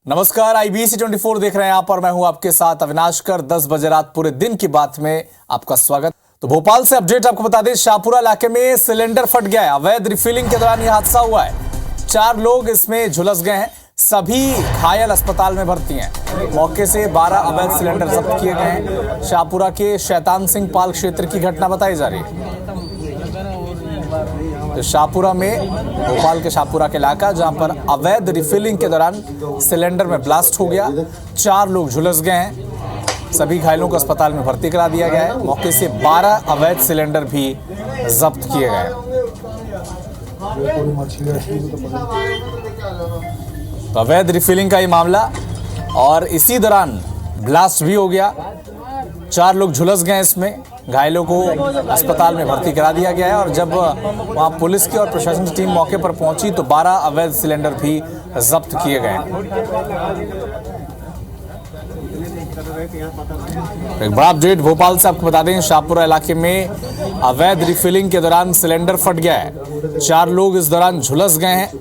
नमस्कार, IBC 24 देख रहे हैं आप और मैं हूं आपके साथ अविनाश कर। 10 बजे रात पूरे दिन की बात में आपका स्वागत। तो भोपाल से अपडेट आपको बता दें, शाहपुरा इलाके में सिलेंडर फट गया है। अवैध रिफिलिंग के दौरान यह हादसा हुआ है। 4 लोग इसमें झुलस गए हैं। सभी घायल अस्पताल में भर्ती हैं। मौके से 12 अवैध सिलेंडर जब्त किए गए हैं। शाहपुरा के शैतान सिंह पाल क्षेत्र की घटना बताई जा रही है। तो शाहपुरा में, भोपाल के शाहपुरा के इलाका जहां पर अवैध रिफिलिंग के दौरान सिलेंडर में ब्लास्ट हो गया। 4 लोग झुलस गए हैं। सभी घायलों को अस्पताल में भर्ती करा दिया गया है। मौके से 12 अवैध सिलेंडर भी जब्त किए गए। तो अवैध रिफिलिंग का ये मामला, और इसी दौरान ब्लास्ट भी हो गया। 4 लोग झुलस गए इसमें। घायलों को अस्पताल में भर्ती करा दिया गया है। और जब वहां पुलिस की और प्रशासन की टीम मौके पर पहुंची तो 12 अवैध सिलेंडर भी जब्त किए गए। एक बड़ा अपडेट भोपाल से आपको बता दें, शाहपुरा इलाके में अवैध रिफिलिंग के दौरान सिलेंडर फट गया है। 4 लोग इस दौरान झुलस गए हैं।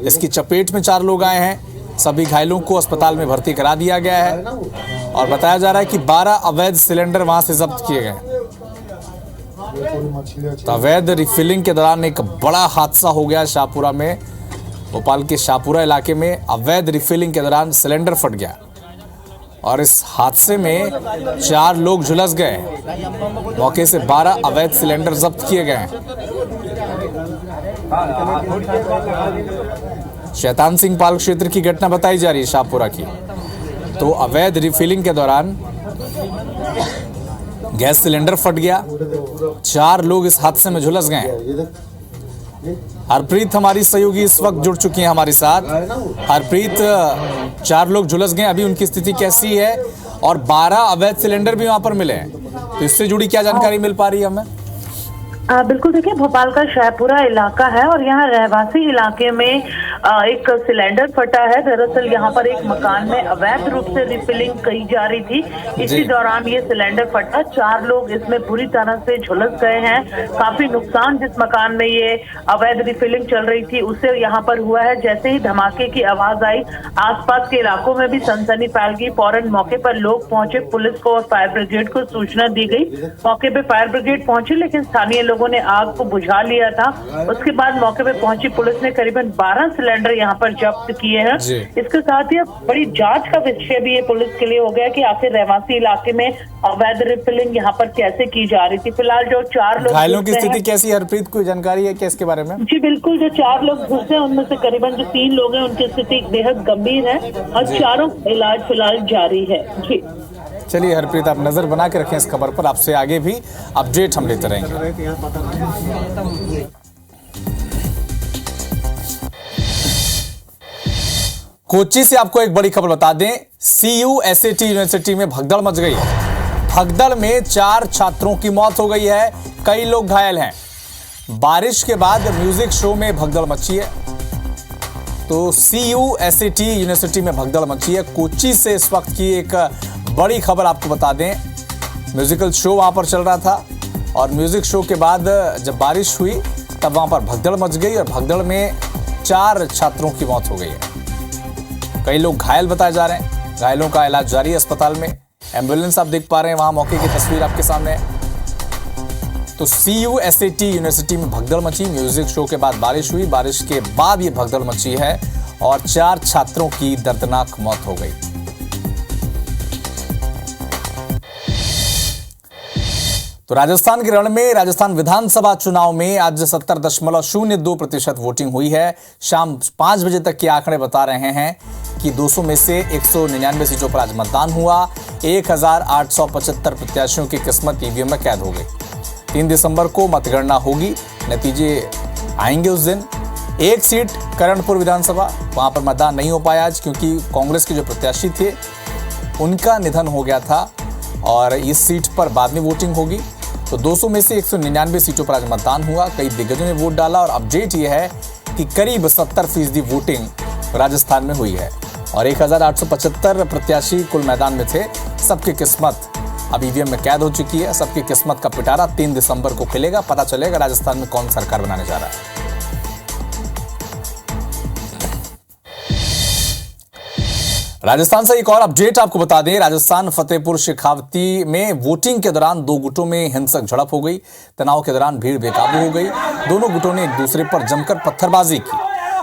इसकी चपेट में 4 लोग आए हैं। सभी घायलों को अस्पताल में भर्ती करा दिया गया है और बताया जा रहा है कि 12 अवैध सिलेंडर वहां से जब्त किए गए। तो अवैध रिफिलिंग के दौरान एक बड़ा हादसा हो गया शाहपुरा में। भोपाल के शाहपुरा इलाके में अवैध रिफिलिंग के दौरान सिलेंडर फट गया और इस हादसे में 4 लोग झुलस गए। मौके से 12 अवैध सिलेंडर जब्त किए गए। शैतान सिंह पाल क्षेत्र की घटना बताई जा रही है शाहपुरा की। तो अवैध रिफिलिंग के दौरान गैस सिलेंडर फट गया। 4 लोग इस हादसे में झुलस गए। हरप्रीत हमारी सहयोगी इस वक्त जुड़ चुकी हैं हमारे साथ। हरप्रीत, 4 लोग झुलस गए, अभी उनकी स्थिति कैसी है और 12 अवैध सिलेंडर भी वहां पर मिले हैं, तो इससे जुड़ी क्या जानकारी मिल पा रही है हमें? बिल्कुल, देखिए, भोपाल का शाहपुरा इलाका है और यहाँ रहवासी इलाके में एक सिलेंडर फटा है। दरअसल यहाँ पर एक मकान में अवैध रूप से रिफिलिंग की जा रही थी। इसी दौरान ये सिलेंडर फटा। 4 लोग इसमें बुरी तरह से झुलस गए हैं। काफी नुकसान जिस मकान में ये अवैध रिफिलिंग चल रही थी उससे यहाँ पर हुआ है। जैसे ही धमाके की आवाज आई, आसपास के इलाकों में भी सनसनी फैल गई। फौरन मौके पर लोग पहुंचे। पुलिस को और फायर ब्रिगेड को सूचना दी गई। मौके पे फायर ब्रिगेड पहुंची, लेकिन स्थानीय लोगों ने आग को बुझा लिया था। उसके बाद मौके पे पहुंची पुलिस ने करीबन 12 सिलेंडर यहाँ पर जब्त किए हैं। इसके साथ ही बड़ी जांच का विषय भी ये पुलिस के लिए हो गया कि आखिर रहवासी इलाके में अवैध रिफिलिंग यहाँ पर कैसे की जा रही थी। फिलहाल जो 4 लोग, घायलों की स्थिति कैसी? हरप्रीत, कोई जानकारी है क्या इसके बारे में? जी बिल्कुल, जो 4 लोग घुसे हैं उनमें से करीबन जो 3 लोग हैं उनकी स्थिति बेहद गंभीर है और चारों इलाज फिलहाल जारी है। जी चलिए हरप्रीत, आप नजर बना के रखें इस खबर पर। आपसे आगे भी अपडेट हम लेते रहेंगे। कोच्चि से आपको एक बड़ी खबर बता दें, CUSAT यूनिवर्सिटी में भगदड़ मच गई है। भगदड़ में 4 छात्रों की मौत हो गई है। कई लोग घायल हैं। बारिश के बाद म्यूजिक शो में भगदड़ मची है। तो CUSAT यूनिवर्सिटी में भगदड़ मची है। कोच्चि से इस वक्त की एक बड़ी खबर आपको बता दें, म्यूजिकल शो वहां पर चल रहा था और म्यूजिक शो के बाद जब बारिश हुई तब वहां पर भगदड़ मच गई और भगदड़ में 4 छात्रों की मौत हो गई है। कई लोग घायल बताए जा रहे हैं। घायलों का इलाज जारी है अस्पताल में। एम्बुलेंस आप देख पा रहे हैं, वहां मौके की तस्वीर आपके सामने है। तो CUSAT यूनिवर्सिटी में भगदड़ मची। म्यूजिक शो के बाद बारिश हुई। बारिश के बाद ये भगदड़ मची है और 4 छात्रों की दर्दनाक मौत हो गई। तो राजस्थान के रण में राजस्थान विधानसभा चुनाव में आज 70.02% वोटिंग हुई है। शाम 5 बजे तक के आंकड़े बता रहे हैं कि 200 में से 199 सीटों पर आज मतदान हुआ। 1875 प्रत्याशियों की किस्मत ईवीएम में कैद हो गई। 3 दिसंबर को मतगणना होगी, नतीजे आएंगे उस दिन। एक सीट करणपुर विधानसभा, वहां पर मतदान नहीं हो पाया आज क्योंकि कांग्रेस के जो प्रत्याशी थे उनका निधन हो गया था और इस सीट पर बाद में वोटिंग होगी। तो 200 में से 199 सीटों पर आज मतदान हुआ। कई दिग्गजों ने वोट डाला और अपडेट यह है कि करीब 70% वोटिंग राजस्थान में हुई है और 1875 प्रत्याशी कुल मैदान में थे। सबकी किस्मत अब ईवीएम में कैद हो चुकी है। सबकी किस्मत का पिटारा 3 दिसंबर को खिलेगा। पता चलेगा राजस्थान में कौन सरकार बनाने जा रहा है। राजस्थान से एक और अपडेट आपको बता दें। राजस्थान फतेहपुर शेखावती में वोटिंग के दौरान दो गुटों में हिंसक झड़प हो गई। तनाव के दौरान भीड़ बेकाबू हो गई। दोनों गुटों ने एक दूसरे पर जमकर पत्थरबाजी की।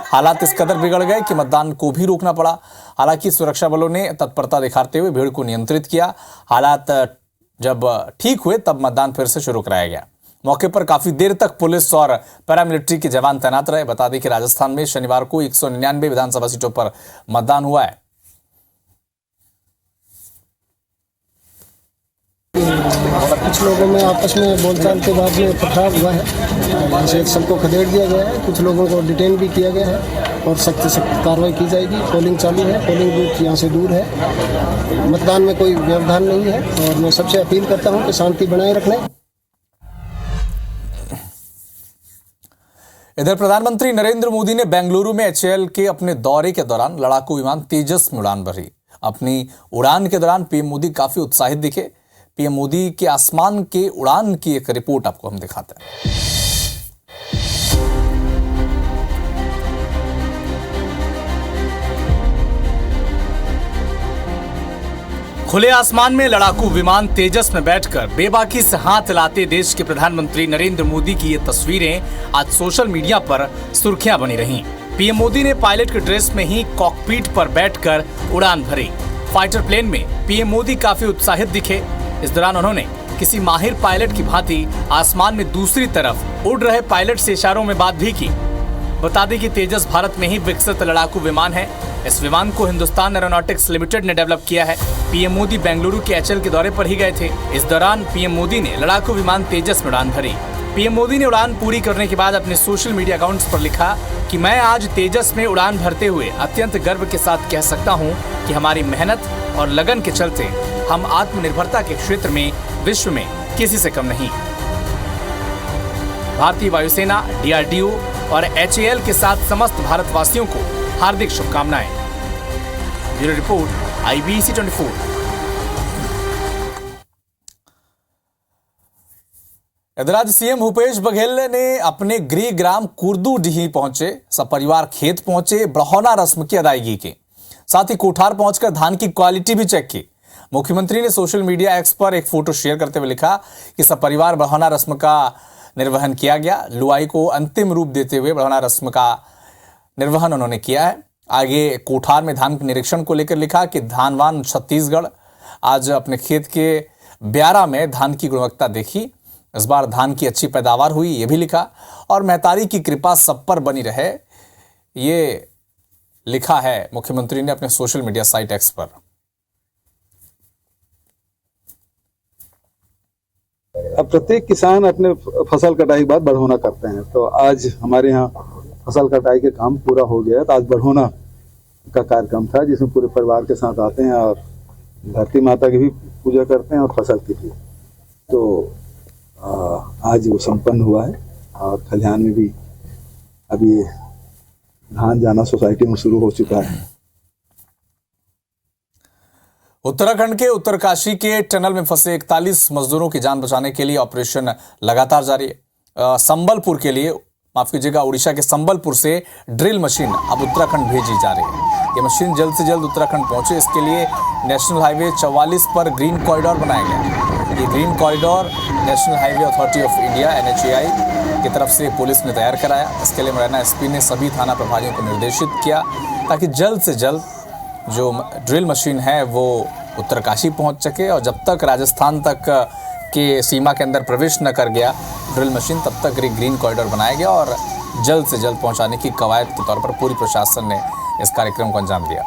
हालात इस कदर बिगड़ गए कि मतदान को भी रोकना पड़ा। हालांकि सुरक्षा बलों ने तत्परता दिखाते हुए भीड़ को नियंत्रित किया। हालात जब ठीक हुए तब मतदान फिर से शुरू कराया गया। मौके पर काफी देर तक पुलिस और पैरामिलिट्री के जवान तैनात रहे। बता दें कि राजस्थान में शनिवार को 199 विधानसभा सीटों पर मतदान हुआ है। कुछ लोगों में आपस में बोलचाल के बाद में पथराव हुआ है। जैसे एक सबको खदेड़ दिया गया है, कुछ लोगों को डिटेन भी किया गया है और सख्त से सख्त कार्रवाई की जाएगी। पोलिंग चालू है, पोलिंग बूथ यहाँ से दूर है। मतदान में कोई व्यवधान नहीं है और मैं सबसे अपील करता हूँ कि शांति बनाए रखने। इधर प्रधानमंत्री नरेंद्र मोदी ने बेंगलुरु में एचएएल के अपने दौरे के दौरान लड़ाकू विमान तेजस में उड़ान भरी। अपनी उड़ान के दौरान पीएम मोदी काफी उत्साहित दिखे। पीएम मोदी के आसमान के उड़ान की एक रिपोर्ट आपको हम दिखाते हैं। खुले आसमान में लड़ाकू विमान तेजस में बैठकर बेबाकी से हाथ हिलाते देश के प्रधानमंत्री नरेंद्र मोदी की ये तस्वीरें आज सोशल मीडिया पर सुर्खियां बनी रहीं। पीएम मोदी ने पायलट के ड्रेस में ही कॉकपिट पर बैठकर उड़ान भरी। फाइटर प्लेन में पीएम मोदी काफी उत्साहित दिखे। इस दौरान उन्होंने किसी माहिर पायलट की भांति आसमान में दूसरी तरफ उड़ रहे पायलट से इशारों में बात भी की। बता दें कि तेजस भारत में ही विकसित लड़ाकू विमान है। इस विमान को हिंदुस्तान एरोनॉटिक्स लिमिटेड ने डेवलप किया है। पीएम मोदी बेंगलुरु के एचएएल के दौरे पर ही गए थे। इस दौरान पीएम मोदी ने लड़ाकू विमान तेजस में उड़ान भरी। पीएम मोदी ने उड़ान पूरी करने के बाद अपने सोशल मीडिया अकाउंट्स पर लिखा कि मैं आज तेजस में उड़ान भरते हुए अत्यंत गर्व के साथ कह सकता हूं कि हमारी मेहनत और लगन के चलते हम आत्मनिर्भरता के क्षेत्र में विश्व में किसी से कम नहीं। भारतीय वायुसेना, डीआरडीओ और एचएएल के साथ समस्त भारतवासियों को हार्दिक शुभकामनाएं। Bureau report, IBC 24। इधर आज सीएम भूपेश बघेल ने अपने गृह ग्राम कुर्दूडीही पहुंचे। सपरिवार खेत पहुंचे, बढ़ौना रस्म की अदायगी की। साथ ही कोठार पहुंचकर धान की क्वालिटी भी चेक की। मुख्यमंत्री ने सोशल मीडिया एक्स पर एक फोटो शेयर करते हुए लिखा कि सपरिवार बढ़ौना रस्म का निर्वहन किया गया। लुआई को अंतिम रूप देते हुए बढ़ौना रस्म का निर्वहन उन्होंने किया है। आगे कोठार में धान के निरीक्षण को लेकर लिखा कि धानवान छत्तीसगढ़ आज अपने खेत के ब्यारा में धान की गुणवत्ता देखी। इस बार धान की अच्छी पैदावार हुई, ये भी लिखा। और महतारी की कृपा सब पर बनी रहे, ये लिखा है मुख्यमंत्री ने अपने सोशल मीडिया साइट एक्स पर। अब प्रत्येक किसान अपने फसल कटाई के बाद बढ़ोना करते हैं। तो आज हमारे यहाँ फसल कटाई के काम पूरा हो गया है। तो आज बढ़ोना का कार्यक्रम था जिसमें पूरे परिवार के साथ आते हैं और धरती माता की भी पूजा करते हैं और फसल की भी। तो आज वो संपन्न हुआ है और खलिहान में भी अभी धान जाना सोसाइटी में शुरू हो चुका है। उत्तराखंड के उत्तरकाशी के टनल में फंसे 41 मजदूरों की जान बचाने के लिए ऑपरेशन लगातार जारी है। संबलपुर के लिए, माफ कीजिएगा, उड़ीसा के संबलपुर से ड्रिल मशीन अब उत्तराखंड भेजी जा रही है। ये मशीन जल्द से जल्द उत्तराखंड पहुंचे, इसके लिए नेशनल हाईवे 44 पर ग्रीन कॉरिडोर बनाया गया। ये green corridor national highway authority of India NHAI की तरफ से पुलिस ने तैयार कराया। इसके लिए मुरैना SP ने सभी थाना प्रभारियों को निर्देशित किया ताकि जल्द से जल्द जो ड्रिल मशीन है वो उत्तरकाशी पहुंच सके। और जब तक राजस्थान तक के सीमा के अंदर प्रवेश न कर गया ड्रिल मशीन, तब तक ग्रीन कॉरिडोर बनाया गया और जल्द से जल्द पहुंचाने की कवायद के तौर पर पूरी प्रशासन ने इस कार्यक्रम को अंजाम दिया।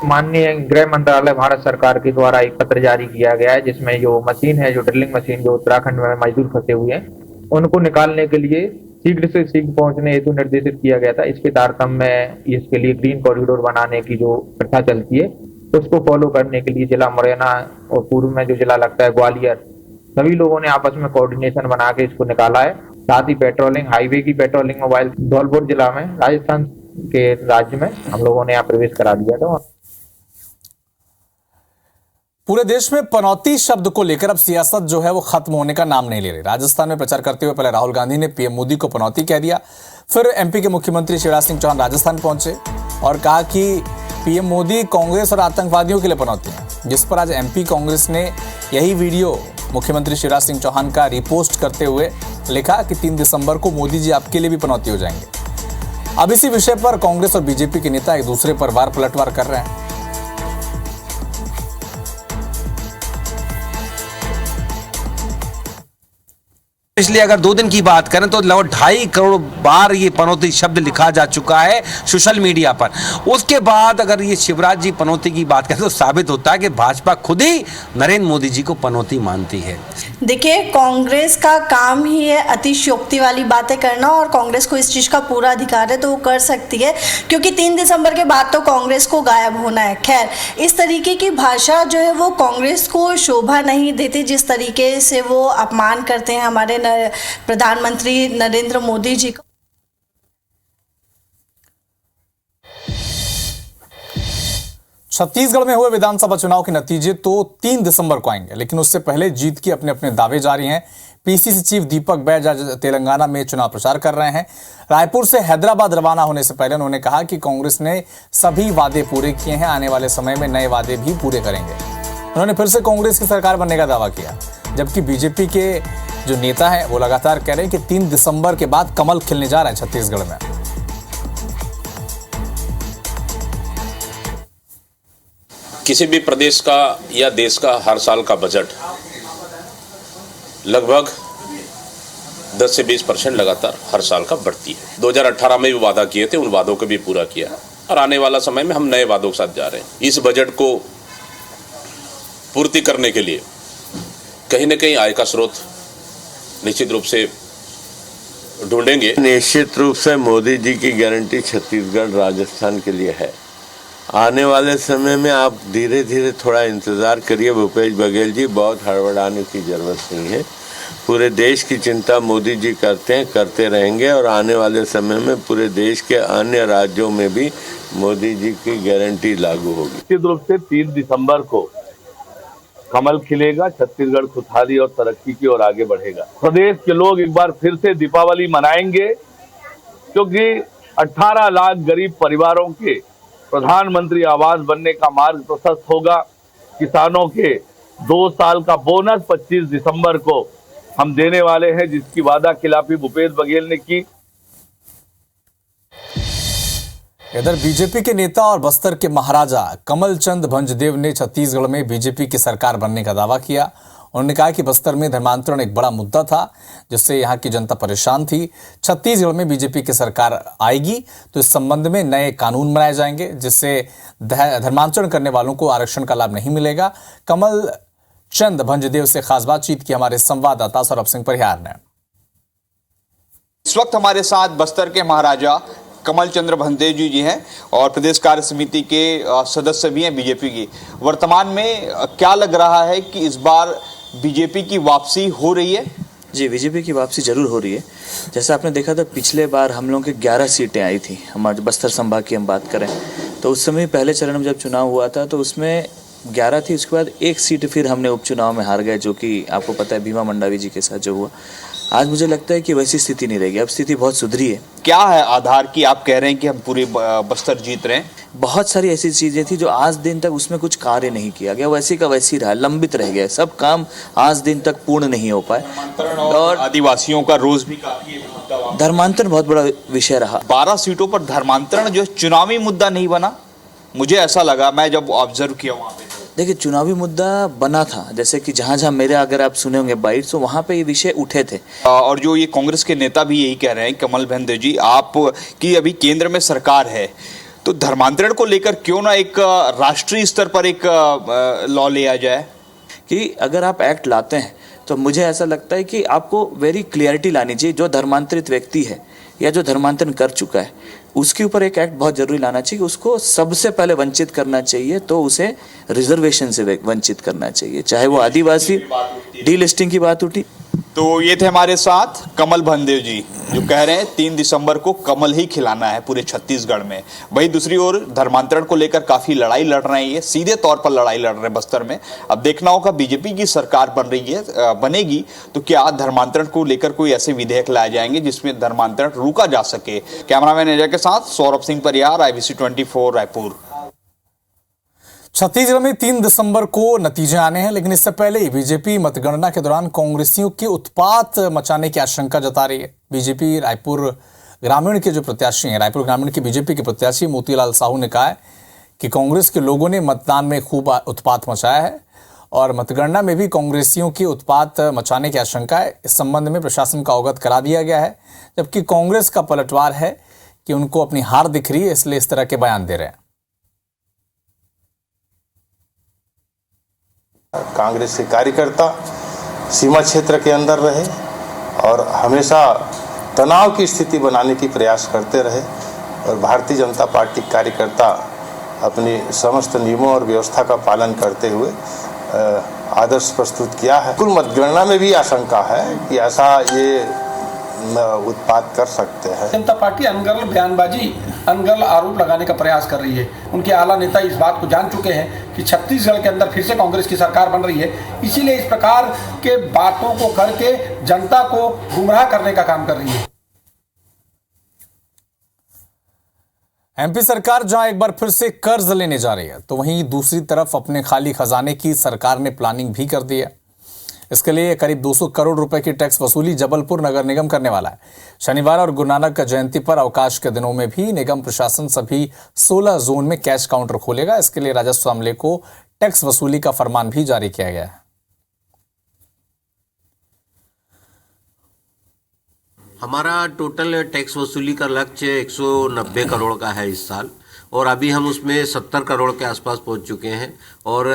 माननीय गृह मंत्रालय भारत सरकार के द्वारा एक पत्र जारी किया गया है जिसमें जो मशीन है, जो ड्रिलिंग मशीन जो उत्तराखंड में मजदूर फंसे हुए हैं, उनको निकालने के लिए शीघ्र से शीघ्र पहुंचने हेतु निर्देशित किया गया था। इसके तारतम्य में इसके लिए ग्रीन कॉरिडोर बनाने की जो प्रथा चलती है उसको फॉलो करने के लिए जिला मुरैना और पूर्व में जो जिला लगता है ग्वालियर, सभी लोगों ने आपस में कोऑर्डिनेशन बना के इसको निकाला है। साथ ही पेट्रोलिंग, हाईवे की पेट्रोलिंग मोबाइल धौलपुर जिला में राजस्थान के राज्य में हम लोगों ने यहाँ प्रवेश करा दिया था। पूरे देश में पनौती शब्द को लेकर अब सियासत जो है वो खत्म होने का नाम नहीं ले रही। राजस्थान में प्रचार करते हुए पहले राहुल गांधी ने पीएम मोदी को पनौती कह दिया, फिर MP के मुख्यमंत्री शिवराज सिंह चौहान राजस्थान पहुंचे। और कहा कि पीएम मोदी कांग्रेस और आतंकवादियों के लिए पनौती हैं, जिस पर आज एमपी कांग्रेस ने यही वीडियो मुख्यमंत्री शिवराज सिंह चौहान का रिपोस्ट करते हुए लिखा कि 3 दिसंबर को मोदी जी आपके लिए भी पनौती हो जाएंगे। अब इसी विषय पर कांग्रेस और बीजेपी के नेता एक दूसरे पर वार पलटवार कर रहे हैं। इसलिए अगर 2 दिन की बात करें तो लगभग 2.5 करोड़ बार ये पनौती शब्द लिखा जा चुका है सोशल मीडिया पर। उसके बाद अगर ये शिवराज जी पनौती की बात करें तो साबित होता है कि भाजपा खुद ही नरेंद्र मोदी जी को पनौती मानती है। देखिए, कांग्रेस का काम ही है अतिशयोक्ति वाली बातें करना, और कांग्रेस को इस चीज़ का पूरा अधिकार है तो वो कर सकती है, क्योंकि 3 दिसंबर के बाद तो कांग्रेस को गायब होना है। खैर, इस तरीके की भाषा जो है वो कांग्रेस को शोभा नहीं देती, जिस तरीके से वो अपमान करते हैं हमारे प्रधानमंत्री नरेंद्र मोदी जी को। छत्तीसगढ़ में हुए विधानसभा चुनाव के नतीजे तो 3 दिसंबर को आएंगे, लेकिन उससे पहले जीत के अपने अपने दावे जारी हैं। पीसीसी चीफ दीपक बैज आज तेलंगाना में चुनाव प्रचार कर रहे हैं। रायपुर से हैदराबाद रवाना होने से पहले उन्होंने कहा कि कांग्रेस ने सभी वादे पूरे किए हैं, आने वाले समय में नए वादे भी पूरे करेंगे। उन्होंने फिर से कांग्रेस की सरकार बनने का दावा किया, जबकि बीजेपी के जो नेता हैं वो लगातार कह रहे हैं कि 3 दिसंबर के बाद कमल खिलने जा रहा है छत्तीसगढ़ में। किसी भी प्रदेश का या देश का हर साल का बजट लगभग 10 से 20% लगातार हर साल का बढ़ती है। 2018 में भी वादा किए थे, उन वादों को भी पूरा किया और आने वाला समय में हम नए वादों के साथ जा रहे हैं। इस बजट को पूर्ति करने के लिए कहीं न कहीं आय का स्रोत निश्चित रूप से ढूंढेंगे। निश्चित रूप से मोदी जी की गारंटी छत्तीसगढ़ राजस्थान के लिए है। आने वाले समय में आप धीरे धीरे थोड़ा इंतज़ार करिए भूपेश बघेल जी, बहुत हड़बड़ाने की ज़रूरत नहीं है। पूरे देश की चिंता मोदी जी करते हैं, करते रहेंगे और आने वाले समय में पूरे देश के अन्य राज्यों में भी मोदी जी की गारंटी लागू होगी। निश्चित रूप से 3 दिसंबर को कमल खिलेगा, छत्तीसगढ़ खुशहाली और तरक्की की ओर आगे बढ़ेगा। प्रदेश के लोग एक बार फिर से दीपावली मनाएंगे, क्योंकि 18 लाख गरीब परिवारों के प्रधानमंत्री आवास बनने का मार्ग प्रशस्त होगा। किसानों के 2 साल का बोनस 25 दिसंबर को हम देने वाले हैं, जिसकी वादा खिलाफी भूपेश बघेल ने की। इधर बीजेपी के नेता और बस्तर के महाराजा कमल चंद भंजदेव ने छत्तीसगढ़ में बीजेपी की सरकार बनने का दावा किया। उन्होंने कहा कि बस्तर में धर्मांतरण एक बड़ा मुद्दा था, जिससे यहां की जनता परेशान थी। छत्तीसगढ़ में बीजेपी की सरकार आएगी तो इस संबंध में नए कानून बनाए जाएंगे, जिससे धर्मांतरण करने वालों को आरक्षण का लाभ नहीं मिलेगा। कमल चंद भंजदेव से खास बातचीत की हमारे संवाददाता सौरभ सिंह परिहार ने। इस वक्त हमारे साथ बस्तर के महाराजा कमल चंद्र भंजदेव जी हैं और प्रदेश कार्य समिति के सदस्य भी हैं बीजेपी की। वर्तमान में क्या लग रहा है कि इस बार बीजेपी की वापसी हो रही है? जी, बीजेपी की वापसी जरूर हो रही है। जैसा आपने देखा था, पिछले बार हम लोगों के 11 सीटें आई थी। हमारे बस्तर संभाग की हम बात करें तो उस समय पहले चरण में जब चुनाव हुआ था तो उसमें 11 थी। उसके बाद 1 सीट फिर हमने उपचुनाव में हार गए, जो कि आपको पता है भीमा मंडावी जी के साथ जो हुआ। आज मुझे लगता है कि वैसी स्थिति नहीं रहेगी, अब स्थिति बहुत सुधरी है। क्या है आधार कि आप कह रहे हैं कि हम पूरे बस्तर जीत रहे हैं? बहुत सारी ऐसी चीजें थी जो आज दिन तक उसमें कुछ कार्य नहीं किया गया, वैसे का वैसी रहा, लंबित रह गया। सब काम आज दिन तक पूर्ण नहीं हो पाए। और आदिवासियों का रोज भी काफी धर्मांतरण बहुत बड़ा विषय रहा। 12 सीटों पर धर्मांतरण जो चुनावी मुद्दा नहीं बना, मुझे ऐसा लगा, मैं जब ऑब्जर्व किया वहाँ पे। देखिए, चुनावी मुद्दा बना था, जैसे कि जहाँ जहाँ मेरे अगर आप सुने होंगे बाइट, तो वहाँ पे ये विषय उठे थे। और जो ये कांग्रेस के नेता भी यही कह रहे हैं, कमल भंजदेव जी, आप की अभी केंद्र में सरकार है तो धर्मांतरण को लेकर क्यों ना एक राष्ट्रीय स्तर पर एक लॉ लिया जाए कि अगर आप एक्ट लाते हैं तो मुझे ऐसा लगता है कि आपको वेरी क्लियरिटी लानी चाहिए। जो धर्मांतरित व्यक्ति है या जो धर्मांतरण कर चुका है उसके ऊपर एक एक्ट बहुत जरूरी लाना चाहिए। उसको सबसे पहले वंचित करना चाहिए, तो उसे रिजर्वेशन से वंचित करना चाहिए। चाहे वो आदिवासी, डीलिस्टिंग की बात उठी, तो ये थे हमारे साथ कमल भंदेव जी, जो कह रहे हैं 3 दिसंबर को कमल ही खिलाना है पूरे छत्तीसगढ़ में। वहीं दूसरी ओर धर्मांतरण को लेकर काफी लड़ाई लड़ रहे हैं, ये सीधे तौर पर लड़ाई लड़ रहे हैं बस्तर में। अब देखना होगा, बीजेपी की सरकार बनेगी तो क्या धर्मांतरण को लेकर कोई ऐसे विधेयक लाए जाएंगे जिसमें धर्मांतरण रोका जा सके। कैमरामैन अजय के साथ सौरभ सिंह परिहार, IBC 24 रायपुर। छत्तीसगढ़ में 3 दिसंबर को नतीजे आने हैं, लेकिन इससे पहले ही बीजेपी मतगणना के दौरान कांग्रेसियों के उत्पात मचाने की आशंका जता रही है। बीजेपी रायपुर ग्रामीण के जो प्रत्याशी हैं, रायपुर ग्रामीण के बीजेपी के प्रत्याशी मोतीलाल साहू ने कहा है कि कांग्रेस के लोगों ने मतदान में खूब उत्पात मचाया है और मतगणना में भी कांग्रेसियों की उत्पात मचाने की आशंका है। इस संबंध में प्रशासन को अवगत करा दिया गया है, जबकि कांग्रेस का पलटवार है कि उनको अपनी हार दिख रही है, इसलिए इस तरह के बयान दे रहे हैं। कांग्रेस के कार्यकर्ता सीमा क्षेत्र के अंदर रहे और हमेशा तनाव की स्थिति बनाने की प्रयास करते रहे और भारतीय जनता पार्टी कार्यकर्ता अपनी समस्त नियमों और व्यवस्था का पालन करते हुए आदर्श प्रस्तुत किया है। कुल मतगणना में भी आशंका है कि ऐसा ये उत्पात कर सकते हैं। जनता पार्टी अनर्गल बयानबाजी, अनर्गल आरोप लगाने का प्रयास कर रही है। उनके आला नेता इस बात को जान चुके हैं कि छत्तीसगढ़ के अंदर फिर से कांग्रेस की सरकार बन रही है, इसीलिए इस प्रकार के बातों को करके जनता को गुमराह करने का काम कर रही है। एमपी सरकार जहां एक बार फिर से कर्ज लेने जा रही है, तो वहीं दूसरी तरफ अपने खाली खजाने की सरकार ने प्लानिंग भी कर दी है। इसके लिए करीब 200 करोड़ रुपए की टैक्स वसूली जबलपुर नगर निगम करने वाला है। शनिवार और गुरु नानक जयंती पर अवकाश के दिनों में भी निगम प्रशासन सभी 16 जोन में कैश काउंटर खोलेगा। इसके लिए राजस्व अमले को टैक्स वसूली का फरमान भी जारी किया गया है। हमारा टोटल टैक्स वसूली का लक्ष्य 190 करोड़ का है इस साल, और अभी हम उसमें 70 करोड़ के आसपास पहुंच चुके हैं। और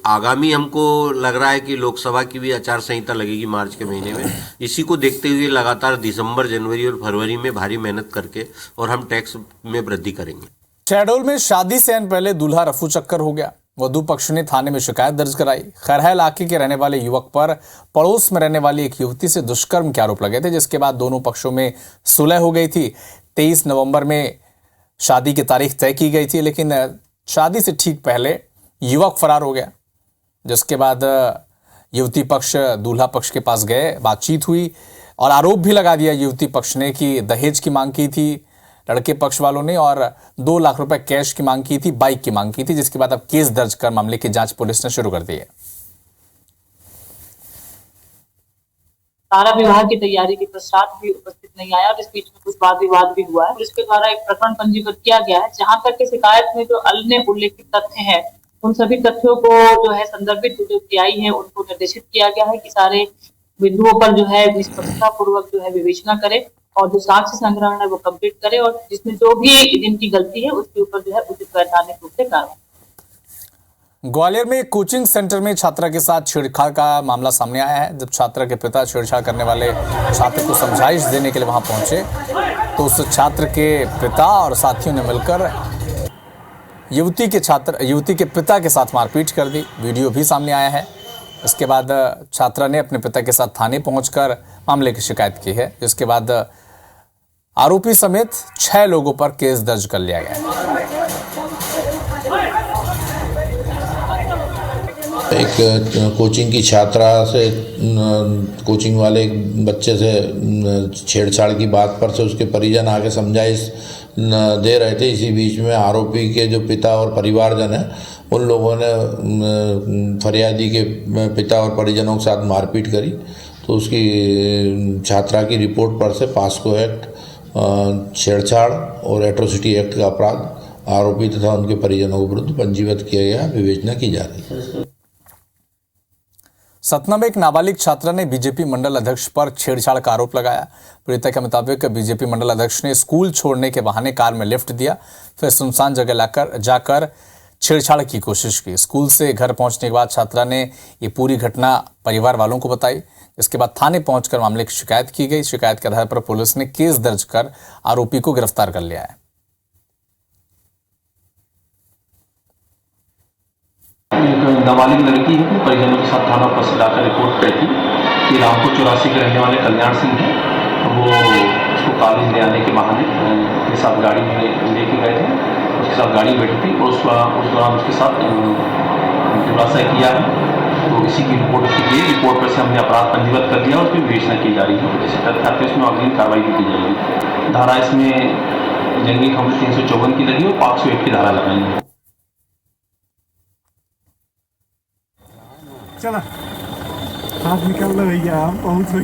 आगामी हमको लग रहा है कि लोकसभा की भी आचार संहिता लगेगी मार्च के महीने में। इसी को देखते हुए लगातार दिसंबर, जनवरी और फरवरी में भारी मेहनत करके और हम टैक्स में वृद्धि करेंगे। शहडोल में शादी से आने पहले दूल्हा रफू चक्कर हो गया। वधू पक्ष ने थाने में शिकायत दर्ज कराई। खैरहा इलाके के रहने वाले युवक पर पड़ोस में रहने वाली एक युवती से दुष्कर्म के आरोप लगे थे, जिसके बाद दोनों पक्षों में सुलह हो गई थी। 23 नवंबर में शादी की तारीख तय की गई थी, लेकिन शादी से ठीक पहले युवक फरार हो गया, जिसके बाद युवती पक्ष दूल्हा पक्ष के पास गए, बातचीत हुई और आरोप भी लगा दिया युवती पक्ष ने कि दहेज की मांग की थी लड़के पक्ष वालों ने और 2 लाख रुपए कैश की मांग की थी, बाइक की मांग की थी, जिसके बाद अब केस दर्ज कर मामले की जांच पुलिस ने शुरू कर दी है। सारा विवाह की तैयारी के पश्चात भी उपस्थित नहीं आया और इस बीच में कुछ वाद विवाद भी हुआ है। पुलिस के द्वारा एक प्रकरण पंजीबद्ध किया गया है, जहां तक की शिकायत में जो अन्य उल्लेखित तथ्य हैं, उन सभी तथ्यों को जो है संदर्भित जो PI है उनको निर्देशित किया गया है कि सारे बिंदुओं पर जो है निष्पक्षता पूर्वक जो है विवेचना करे और जो साक्ष्य संग्रहण है वो कंप्लीट करे और जिसमें जो भी जिनकी गलती है उसके ऊपर जो है उचित वैधानिक रूप से कार्रवाई। ग्वालियर में एक कोचिंग सेंटर में छात्रा के साथ छेड़छाड़ का मामला सामने आया है। जब छात्रा के पिता छेड़छाड़ करने वाले छात्र को समझाइश देने के लिए वहां पहुंचे, तो उस छात्र के पिता और साथियों ने मिलकर युवती के पिता के साथ मारपीट कर दी। वीडियो भी सामने आया है। इसके बाद छात्रा ने अपने पिता के साथ थाने पहुंचकर मामले की शिकायत की है, जिसके बाद आरोपी समेत 6 लोगों पर केस दर्ज कर लिया गया है। एक कोचिंग की छात्रा से कोचिंग वाले एक बच्चे से छेड़छाड़ की बात पर से उसके परिजन आके समझाइश दे रहे थे। इसी बीच में आरोपी के जो पिता और परिवारजन हैं, उन लोगों ने फरियादी के पिता और परिजनों के साथ मारपीट करी। तो उसकी छात्रा की रिपोर्ट पर से पास्को एक्ट, छेड़छाड़ और एट्रोसिटी एक्ट का अपराध आरोपी तथा उनके परिजनों के विरुद्ध पंजीबद्ध किया गया। विवेचना की जा रही है। सतना में एक नाबालिग छात्रा ने बीजेपी मंडल अध्यक्ष पर छेड़छाड़ का आरोप लगाया। पीड़िता के मुताबिक बीजेपी मंडल अध्यक्ष ने स्कूल छोड़ने के बहाने कार में लिफ्ट दिया, फिर सुनसान जगह जाकर छेड़छाड़ की कोशिश की। स्कूल से घर पहुंचने के बाद छात्रा ने ये पूरी घटना परिवार वालों को बताई, जिसके बाद थाने पहुंचकर मामले की शिकायत की गई। शिकायत के आधार पर पुलिस ने केस दर्ज कर आरोपी को गिरफ्तार कर लिया है। एक नाबालिग लड़की है, परिजनों के साथ थाना उपस्थित आकर रिपोर्ट की थी कि रामपुर 84 के रहने वाले कल्याण सिंह हैं, वो उसको कॉलेज ले आने के बहाने के साथ गाड़ी में लेके गए थे, उसके साथ गाड़ी बैठी थी और उस दौरान उसके साथ दुरासा किया है। तो इसी की रिपोर्ट उसकी दी, रिपोर्ट पर से हमने अपराध पंजीबद्ध कर दिया और उसकी विवेचना की जा रही है। जैसे तथ्य आते हैं उसमें अग्रिम कार्रवाई भी की जाएगी। धारा इसमें जंगी हमले 354 की लगी और 501 की धारा लगाई है। चलो हाथ निकल लो भैया, हम पहुंच गए।